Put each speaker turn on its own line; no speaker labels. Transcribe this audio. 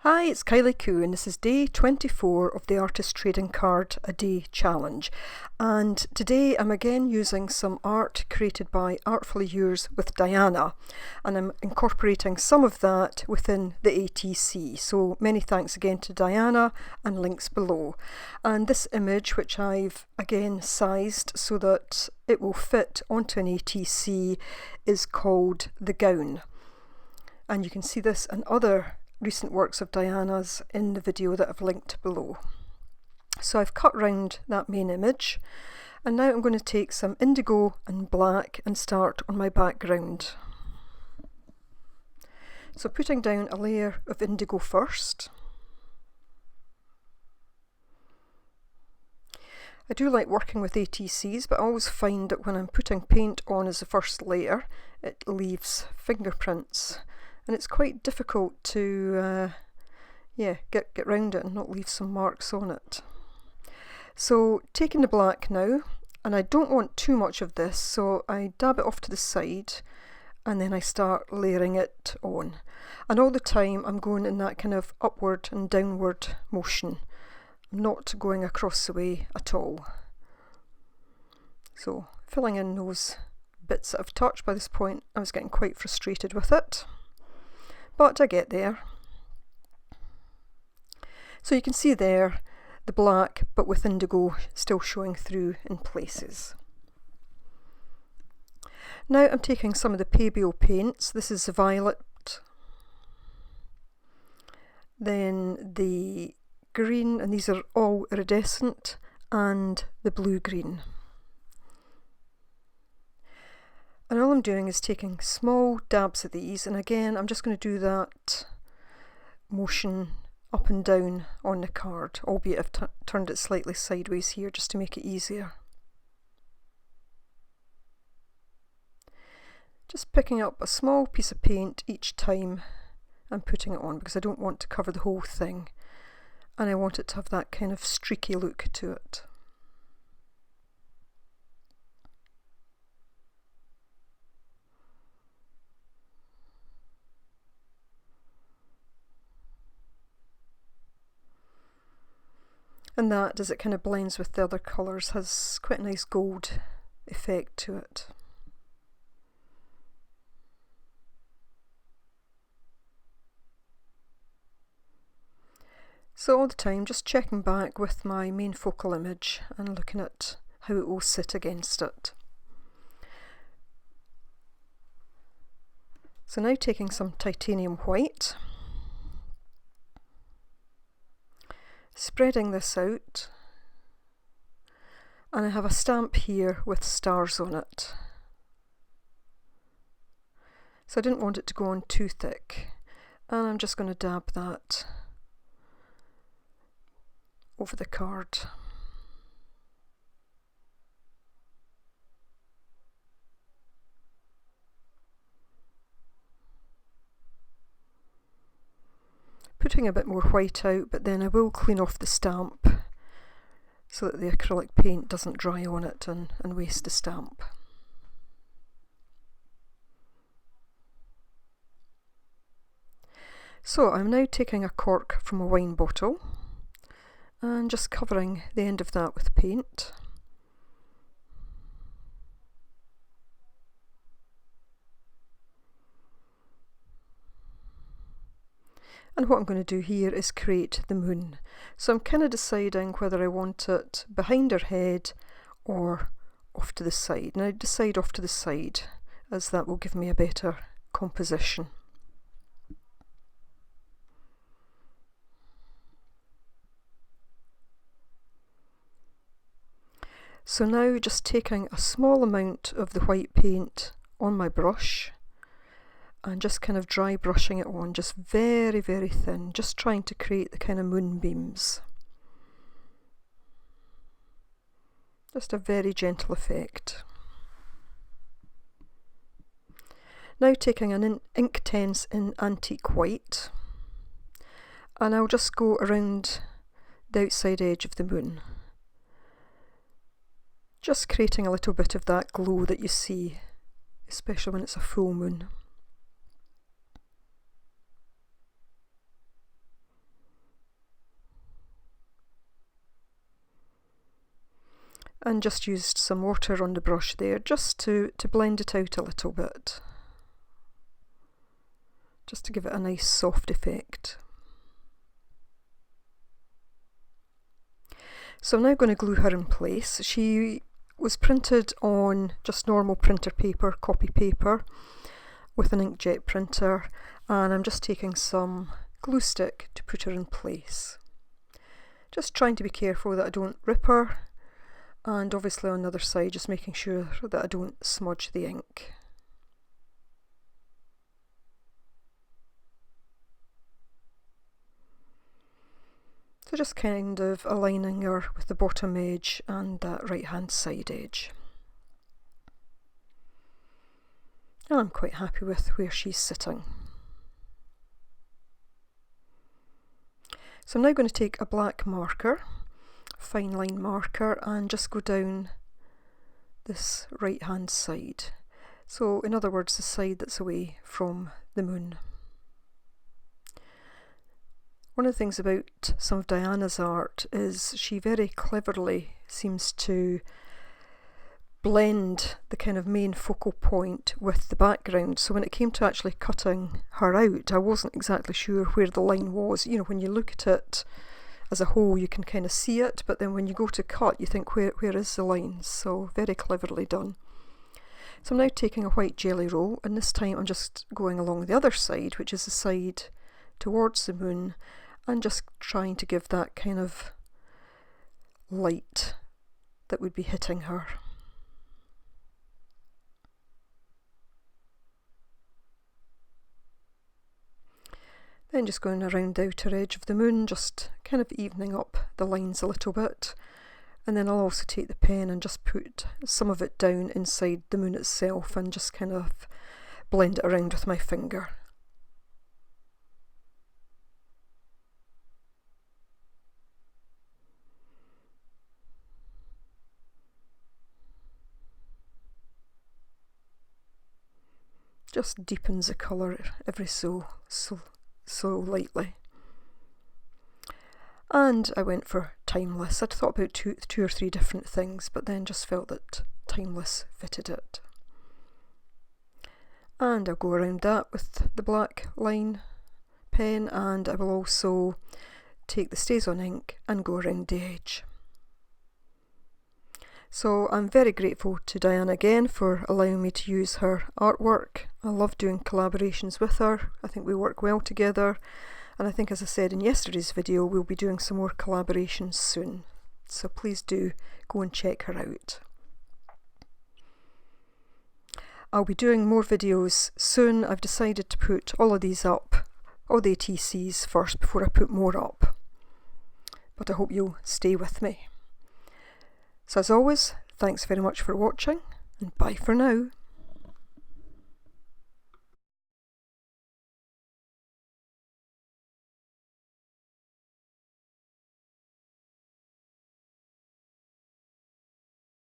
Hi, it's Kylie Koo and this is day 24 of the Artist Trading Card a Day Challenge. And today I'm again using some art created by ArtfullYours with Diana, and I'm incorporating some of that within the ATC. So many thanks again to Diana, and links below. And this image, which I've again sized so that it will fit onto an ATC, is called The Gown. And you can see this and other recent works of Diana's in the video that I've linked below. So I've cut round that main image, and now I'm going to take some indigo and black and start on my background. So putting down a layer of indigo first. I do like working with ATCs, but I always find that when I'm putting paint on as the first layer, it leaves fingerprints. And it's quite difficult to get round it and not leave some marks on it. So taking the black now, and I don't want too much of this, so I dab it off to the side and then I start layering it on. And all the time I'm going in that kind of upward and downward motion. I'm not going across the way at all. So filling in those bits that I've touched. By this point I was getting quite frustrated with it, but I get there. So you can see there the black, but with indigo still showing through in places. Now I'm taking some of the Pabio paints. This is the violet, then the green, and these are all iridescent, and the blue-green. And all I'm doing is taking small dabs of these, and again I'm just going to do that motion up and down on the card, albeit I've turned it slightly sideways here just to make it easier. Just picking up a small piece of paint each time and putting it on, because I don't want to cover the whole thing and I want it to have that kind of streaky look to it. And that, as it kind of blends with the other colours, has quite a nice gold effect to it. So all the time just checking back with my main focal image and looking at how it will sit against it. So now taking some titanium white, spreading this out, and I have a stamp here with stars on it. So I didn't want it to go on too thick, and I'm just going to dab that over the card. Putting a bit more white out, but then I will clean off the stamp so that the acrylic paint doesn't dry on it and waste the stamp. So I'm now taking a cork from a wine bottle and just covering the end of that with paint. And what I'm going to do here is create the moon. So I'm kind of deciding whether I want it behind her head or off to the side. And I decide off to the side, as that will give me a better composition. So now just taking a small amount of the white paint on my brush and just kind of dry brushing it on, just very, very thin, just trying to create the kind of moonbeams. Just a very gentle effect. Now taking an Inktense in antique white, and I'll just go around the outside edge of the moon, just creating a little bit of that glow that you see, especially when it's a full moon. and just used some water on the brush there just to blend it out a little bit, just to give it a nice soft effect. So I'm now going to glue her in place. She was printed on just normal printer paper, copy paper, with an inkjet printer, and I'm just taking some glue stick to put her in place. Just trying to be careful that I don't rip her, and obviously on the other side just making sure that I don't smudge the ink. So just kind of aligning her with the bottom edge and that right hand side edge. And I'm quite happy with where she's sitting. So I'm now going to take a black marker, fine line marker, and just go down this right hand side. So in other words, the side that's away from the moon. One of the things about some of Diana's art is she very cleverly seems to blend the kind of main focal point with the background. So when it came to actually cutting her out, I wasn't exactly sure where the line was. You know, when you look at it as a whole, you can kind of see it, but then when you go to cut, you think, where is the line? So very cleverly done. So I'm now taking a white jelly roll, and this time I'm just going along the other side, which is the side towards the moon, and just trying to give that kind of light that would be hitting her. Then just going around the outer edge of the moon, just kind of evening up the lines a little bit. And then I'll also take the pen and just put some of it down inside the moon itself and just kind of blend it around with my finger. Just deepens the colour every so lightly. And I went for timeless. I'd thought about two or three different things, but then just felt that timeless fitted it. And I'll go around that with the black line pen, and I will also take the StazOn ink and go around the edge. So I'm very grateful to Diana again for allowing me to use her artwork. I love doing collaborations with her. I think we work well together, and I think, as I said in yesterday's video, we'll be doing some more collaborations soon. So please do go and check her out. I'll be doing more videos soon. I've decided to put all of these up, all the ATCs first before I put more up. But I hope you'll stay with me. So as always, thanks very much for watching, and bye for now.